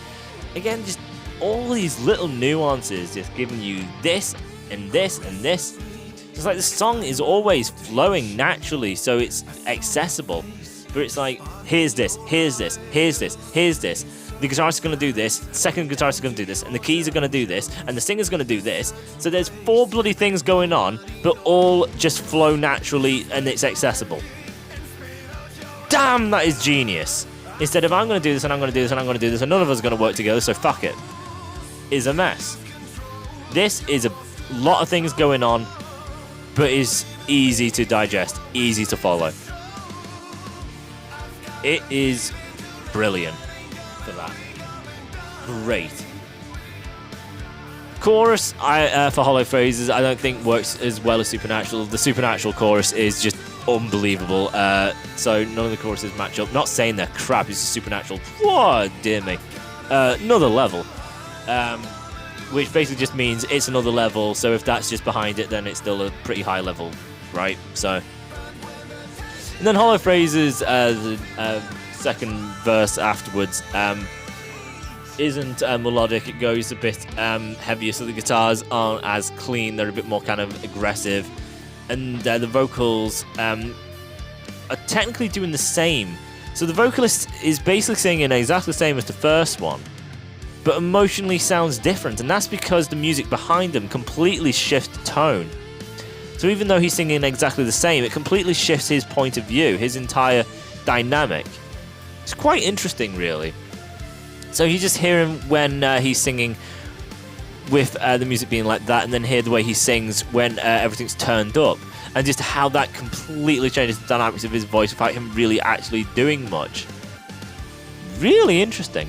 Again, just all these little nuances, just giving you this and this and this. It's like the song is always flowing naturally, so it's accessible. But it's like, here's this, here's this, here's this, here's this. The guitarist is going to do this, the second guitarist is going to do this, and the keys are going to do this, and the singer's going to do this. So there's 4 bloody things going on, but all just flow naturally and it's accessible. Damn, that is genius. Instead of, I'm going to do this, and I'm going to do this, and I'm going to do this, and none of us are going to work together, so fuck it, is a mess. This is a lot of things going on, but is easy to digest, easy to follow. It is brilliant for that. Great. Chorus for Hollow Phrases I don't think works as well as Supernatural. The Supernatural chorus is just unbelievable. So none of the choruses match up. Not saying they're crap, it's just Supernatural. Whoa, dear me. Another level. Which basically just means it's another level, so if that's just behind it, then it's still a pretty high level, right? So, and then Hollow Phrases, the second verse afterwards, isn't melodic. It goes a bit heavier, so the guitars aren't as clean. They're a bit more kind of aggressive, and the vocals are technically doing the same. So the vocalist is basically singing exactly the same as the first one, but emotionally sounds different, and that's because the music behind him completely shifts tone. So even though he's singing exactly the same, it completely shifts his point of view, his entire dynamic. It's quite interesting, really. So you just hear him when he's singing with the music being like that, and then hear the way he sings when everything's turned up, and just how that completely changes the dynamics of his voice without him really actually doing much. Really interesting.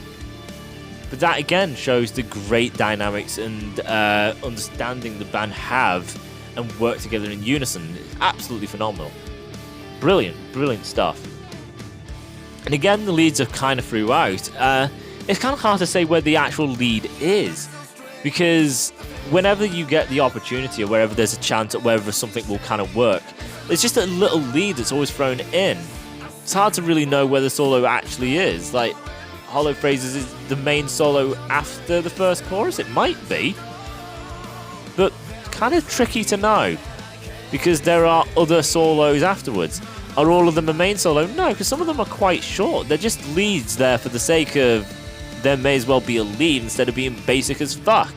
But that again shows the great dynamics and understanding the band have and work together in unison. It's absolutely phenomenal. Brilliant, brilliant stuff. And again, the leads are kind of throughout. It's kind of hard to say where the actual lead is, because whenever you get the opportunity or wherever there's a chance or wherever something will kind of work, there's just a little lead that's always thrown in. It's hard to really know where the solo actually is. Like, Hollow Phrases is the main solo after the first chorus? It might be. But kind of tricky to know, because there are other solos afterwards. Are all of them a main solo? No, because some of them are quite short. They're just leads there for the sake of there may as well be a lead instead of being basic as fuck.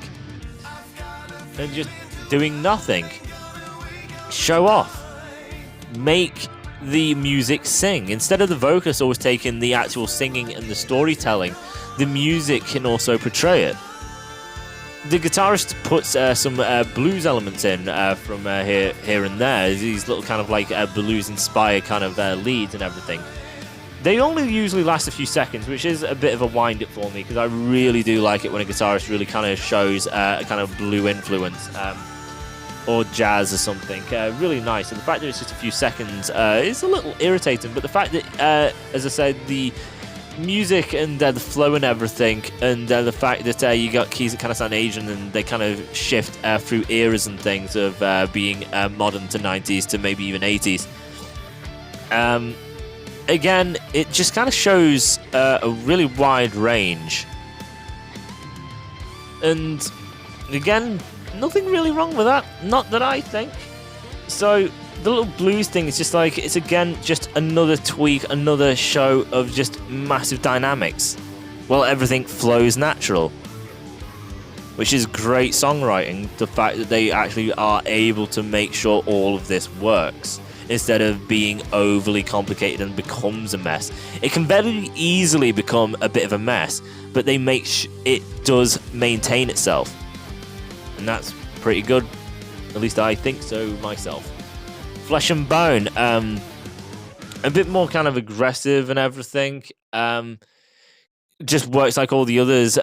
And just doing nothing. Show off. Make the music sing. Instead of the vocalist always taking the actual singing and the storytelling, the music can also portray it. The guitarist puts some blues elements in from here and there. These little kind of like blues-inspired kind of leads and everything. They only usually last a few seconds, which is a bit of a wind-up for me, because I really do like it when a guitarist really kind of shows a kind of blue influence. Or jazz or something. Really nice. And the fact that it's just a few seconds is a little irritating, but the fact that, as I said, the music and the flow and everything, and the fact that you got keys that kind of sound Asian and they kind of shift through eras and things of being modern to 90s to maybe even 80s. Again, it just kind of shows a really wide range. And again, nothing really wrong with that. Not that I think. So the little blues thing is just like, it's again just another tweak, another show of just massive dynamics. Well, everything flows natural, which is great songwriting. The fact that they actually are able to make sure all of this works instead of being overly complicated and becomes a mess. It can very easily become a bit of a mess, but they make it does maintain itself. And that's pretty good. At least I think so myself. Flesh and Bone, a bit more kind of aggressive and everything. Just works like all the others.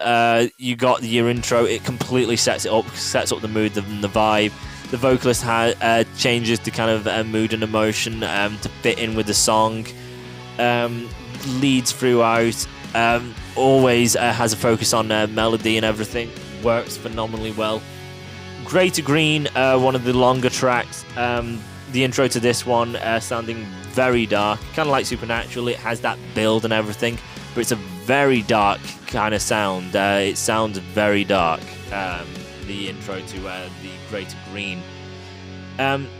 You got your intro, it completely sets it up, sets up the mood and the vibe. The vocalist changes the kind of mood and emotion to fit in with the song. Leads throughout. Always has a focus on melody and everything. Works phenomenally well. Grey to Green, one of the longer tracks. The intro to this one sounding very dark, kind of like Supernatural. It has that build and everything, but it's a very dark kind of sound. It sounds very dark, the intro to the Grey to Green.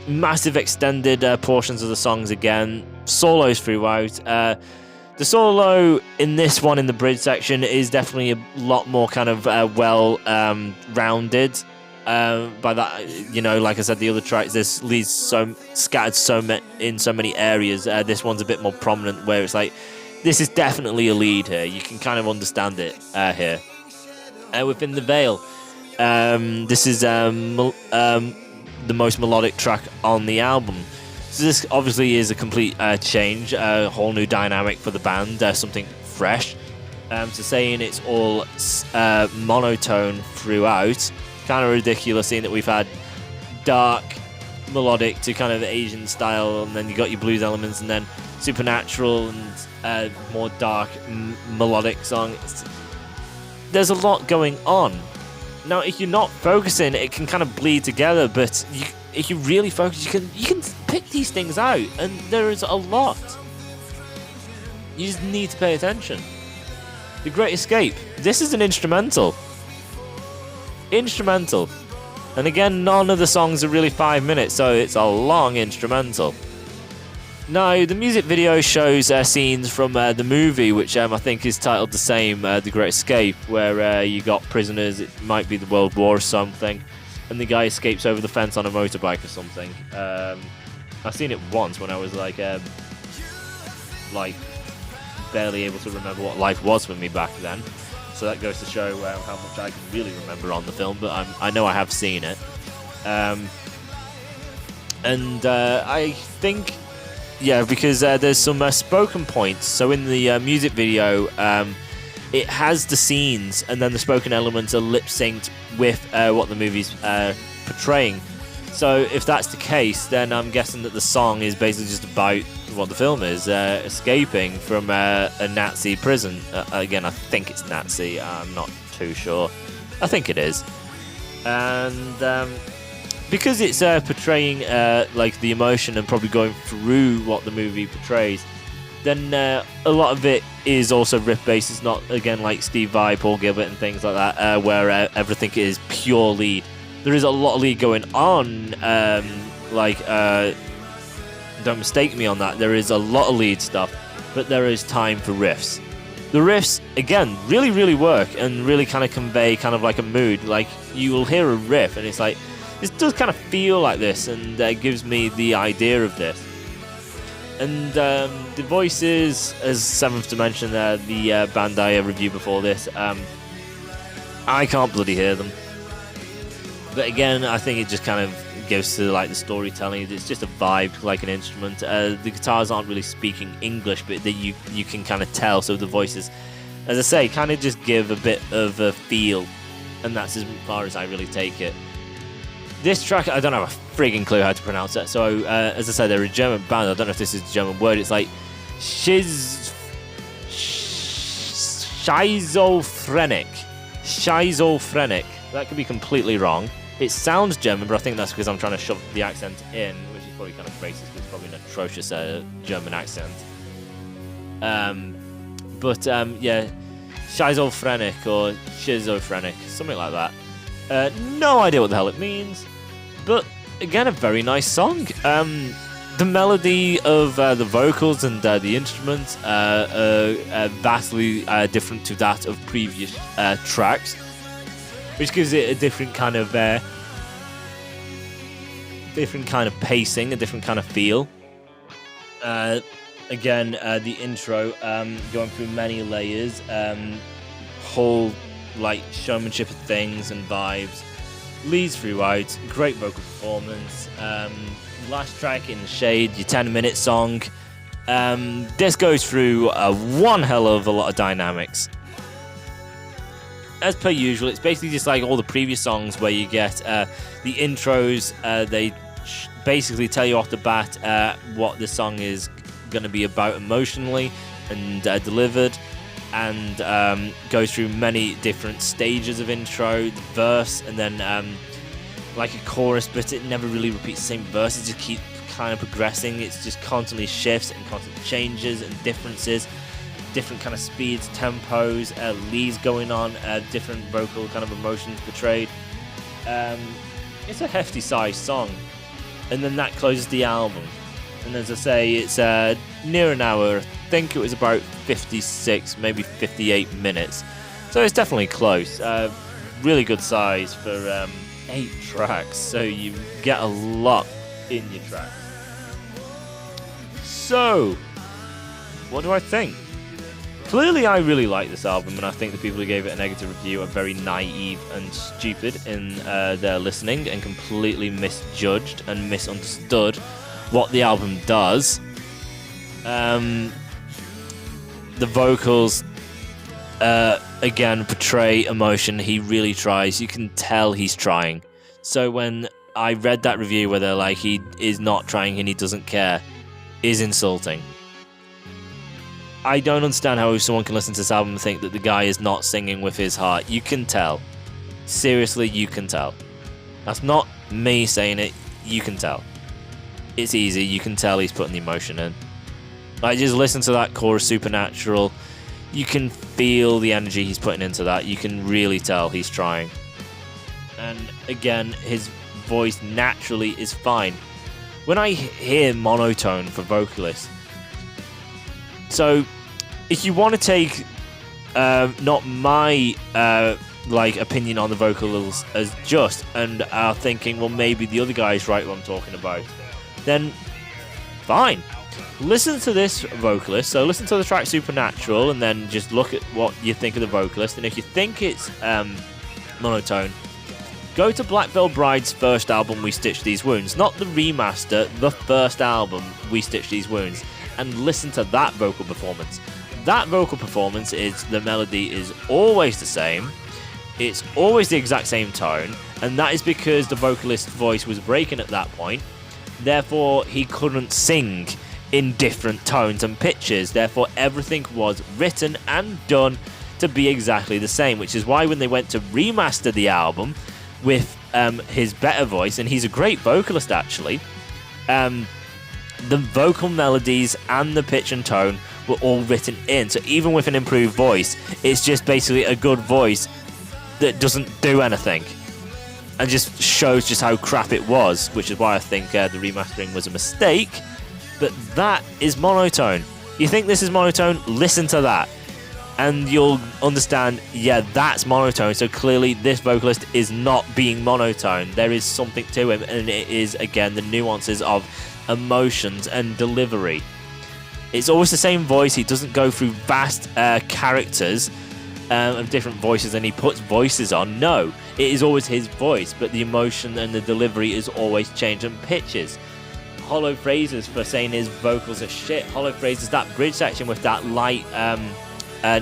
Massive extended portions of the songs again. Solos throughout. The solo in this one in the bridge section is definitely a lot more kind of well-rounded. By that, you know, like I said, the other tracks, this leads so scattered in so many areas. This one's a bit more prominent, where it's like, this is definitely a lead here. You can kind of understand it here. Within the Veil, this is the most melodic track on the album. So this obviously is a complete change, a whole new dynamic for the band, something fresh. So saying it's all monotone throughout, kind of ridiculous, seeing that we've had dark, melodic to kind of Asian style, and then you got your blues elements, and then supernatural and more dark, melodic song. There's a lot going on. Now, if you're not focusing, it can kind of bleed together, but if you really focus, you can pick these things out, and there is a lot. You just need to pay attention. The Great Escape. This is an instrumental. And again, none of the songs are really 5 minutes, so it's a long instrumental. Now, the music video shows scenes from the movie, which I think is titled the same, The Great Escape, where you got prisoners, it might be the World War or something, and the guy escapes over the fence on a motorbike or something. I've seen it once when I was like barely able to remember what life was for me back then. So that goes to show how much I can really remember on the film, but I know I have seen it. I think, yeah, because there's some spoken points. So in the music video, it has the scenes, and then the spoken elements are lip-synced with what the movie's portraying. So if that's the case, then I'm guessing that the song is basically just about what the film is, escaping from a Nazi prison. Again, I think it's Nazi, I'm not too sure. I think it is. And because it's portraying like the emotion and probably going through what the movie portrays, then a lot of it is also riff-based. It's not, again, like Steve Vai, Paul Gilbert and things like that, where everything is pure lead. There is a lot of lead going on, don't mistake me on that. There is a lot of lead stuff, but there is time for riffs. The riffs, again, really, really work and really kind of convey kind of like a mood. Like, you will hear a riff and it's like, this does kind of feel like this, and gives me the idea of this. And the voices, as Seventh Dimension, the band I reviewed before this, I can't bloody hear them. But again, I think it just kind of goes to like the storytelling. It's just a vibe, like an instrument. The guitars aren't really speaking English, but you can kind of tell. So the voices, as I say, kind of just give a bit of a feel, and that's as far as I really take it. This track, I don't have a frigging clue how to pronounce it. So as I said, they're a German band. I don't know if this is a German word. It's like schizophrenic. That could be completely wrong. It sounds German, but I think that's because I'm trying to shove the accent in, which is probably kind of racist because it's probably an atrocious German accent. Yeah, schizophrenic or schizophrenic, something like that. No idea what the hell it means, but again, a very nice song. The melody of the vocals and the instruments are vastly different to that of previous tracks, which gives it a different kind of pacing, a different kind of feel. Again, the intro going through many layers, whole like showmanship of things and vibes, leads throughout, great vocal performance. Last track, In the Shade, your 10-minute song. This goes through one hell of a lot of dynamics. As per usual, it's basically just like all the previous songs where you get the intros. They basically tell you off the bat what the song is going to be about emotionally and delivered, and goes through many different stages of intro, the verse, and then like a chorus, but it never really repeats the same verse. It just keeps kind of progressing. It's just constantly shifts and constant changes and differences. Different kind of speeds, tempos, leads going on, different vocal kind of emotions portrayed. It's a hefty sized song, and then that closes the album. And as I say, it's near an hour. I think it was about 56, maybe 58 minutes. So it's definitely close. Really good size for 8 tracks. So you get a lot in your tracks. So, what do I think? Clearly, I really like this album, and I think the people who gave it a negative review are very naive and stupid in their listening and completely misjudged and misunderstood what the album does. The vocals, again, portray emotion. He really tries. You can tell he's trying. So when I read that review where they're like, he is not trying and he doesn't care, is insulting. I don't understand how someone can listen to this album and think that the guy is not singing with his heart. You can tell. Seriously, you can tell. That's not me saying it. You can tell. It's easy. You can tell he's putting the emotion in. Like, just listen to that chorus, Supernatural. You can feel the energy he's putting into that. You can really tell he's trying. And again, his voice naturally is fine. When I hear monotone for vocalists, so if you want to take not my opinion on the vocals as just, and are thinking, well, maybe the other guy is right what I'm talking about, then fine. Listen to this vocalist. So listen to the track Supernatural, and then just look at what you think of the vocalist. And if you think it's monotone, go to Black Veil Bride's first album, We Stitch These Wounds. Not the remaster, the first album, We Stitch These Wounds. And listen to that vocal performance. That vocal performance is, the melody is always the same. It's always the exact same tone. And that is because the vocalist's voice was breaking at that point. Therefore, he couldn't sing in different tones and pitches. Therefore, everything was written and done to be exactly the same, which is why when they went to remaster the album with his better voice, and he's a great vocalist actually, the vocal melodies and the pitch and tone were all written in. So even with an improved voice, it's just basically a good voice that doesn't do anything and just shows just how crap it was, which is why I think the remastering was a mistake. But that is monotone. You think this is monotone? Listen to that and you'll understand, yeah, that's monotone. So clearly this vocalist is not being monotone. There is something to him, and it is, again, the nuances of emotions and delivery. It's always the same voice. He doesn't go through vast characters of different voices and he puts voices on. No, it is always his voice, but the emotion and the delivery is always changed, and pitches. Hollow phrases for saying his vocals are shit. Hollow phrases, that bridge section with that light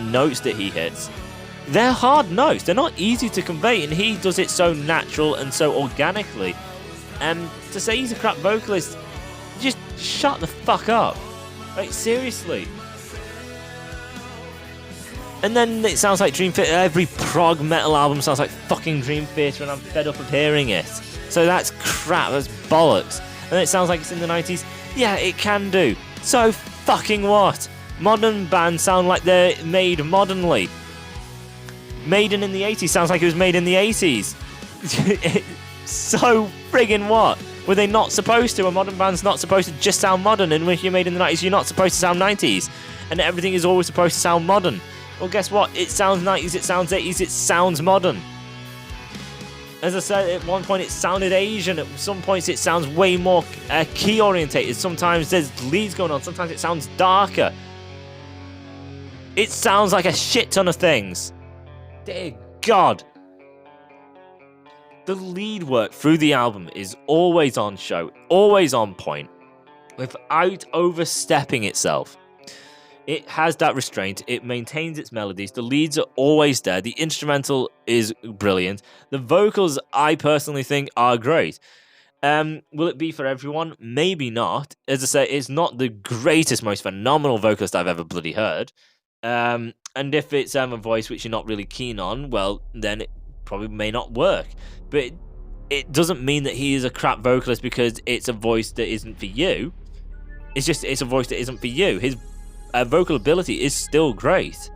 notes that he hits. They're hard notes. They're not easy to convey, and he does it so natural and so organically. To say he's a crap vocalist, just shut the fuck up. Like, seriously. And then it sounds like Dream Theater. Every prog metal album sounds like fucking Dream Theater, and I'm fed up of hearing it. So that's crap. That's bollocks. And it sounds like it's in the 90s. Yeah, it can do. So fucking what? Modern bands sound like they're made modernly. Maiden in the 80s sounds like it was made in the 80s. So friggin' what? Were they not supposed to? A modern band's not supposed to just sound modern, and if you're made in the 90s, you're not supposed to sound 90s. And everything is always supposed to sound modern. Well, guess what? It sounds 90s, it sounds 80s, it sounds modern. As I said, at one point it sounded Asian, at some points it sounds way more key orientated. Sometimes there's leads going on, sometimes it sounds darker. It sounds like a shit ton of things. Dear God. The lead work through the album is always on show, always on point, without overstepping itself. It has that restraint, it maintains its melodies, the leads are always there, the instrumental is brilliant, the vocals I personally think are great. Will it be for everyone? Maybe not. As I say, it's not the greatest, most phenomenal vocalist I've ever bloody heard. And if it's a voice which you're not really keen on, well, then it probably may not work. But it doesn't mean that he is a crap vocalist because it's a voice that isn't for you. It's a voice that isn't for you. His vocal ability is still great.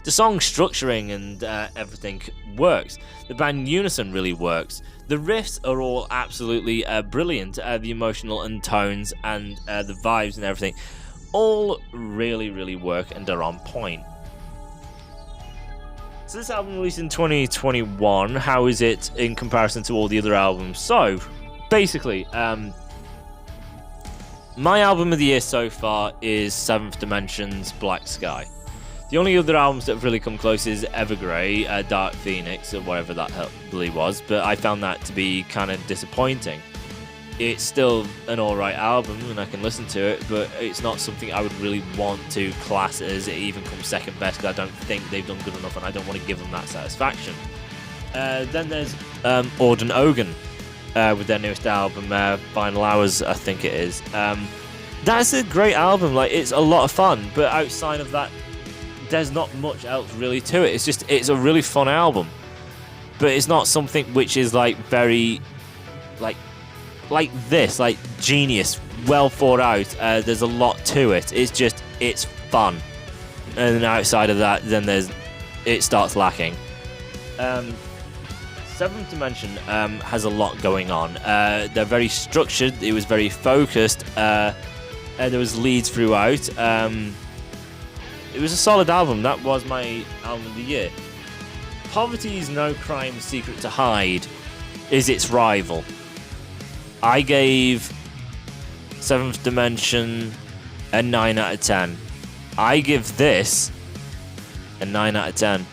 The song structuring and everything works. The band unison really works. The riffs are all absolutely brilliant. The emotional and tones and the vibes and everything all really, really work and are on point. So this album released in 2021. How is it in comparison to all the other albums? So, basically, my album of the year so far is Seventh Dimension's Black Sky. The only other albums that have really come close is Evergrey, Dark Phoenix, or whatever that really was, but I found that to be kind of disappointing. it's still an alright album and I can listen to it, but it's not something I would really want to class as it even comes second best, because I don't think they've done good enough and I don't want to give them that satisfaction. Then there's Auden Ogan with their newest album, Final Hours, I think it is. That's a great album, like, it's a lot of fun, but outside of that, there's not much else really to it. It's a really fun album, but it's not something which is like very, like this, like genius, well thought out. There's a lot to it. It's fun, and then outside of that, then it starts lacking. Seventh Dimension has a lot going on. They're very structured. It was very focused. There was leads throughout. It was a solid album. That was my album of the year. Poverty's No Crime Secret to Hide is its rival. I gave Seventh Dimension a 9 out of 10. I give this a 9 out of 10.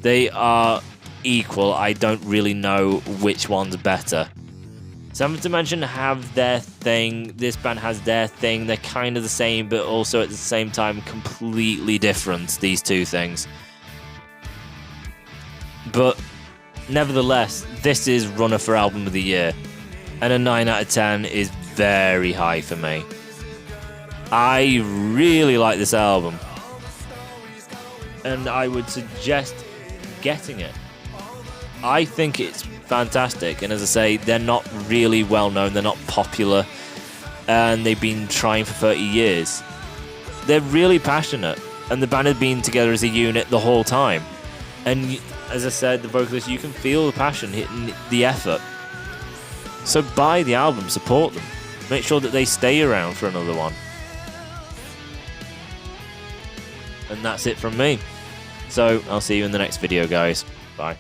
They are equal. I don't really know which one's better. Seventh Dimension have their thing. This band has their thing. They're kind of the same, but also at the same time completely different, these two things. But nevertheless, this is runner for album of the year. And a 9 out of 10 is very high for me. I really like this album. And I would suggest getting it. I think it's fantastic. And as I say, they're not really well known. They're not popular. And they've been trying for 30 years. They're really passionate. And the band has been together as a unit the whole time. And as I said, the vocalist, you can feel the passion, hitting the effort. So buy the album, support them. Make sure that they stay around for another one. And that's it from me. So I'll see you in the next video, guys. Bye.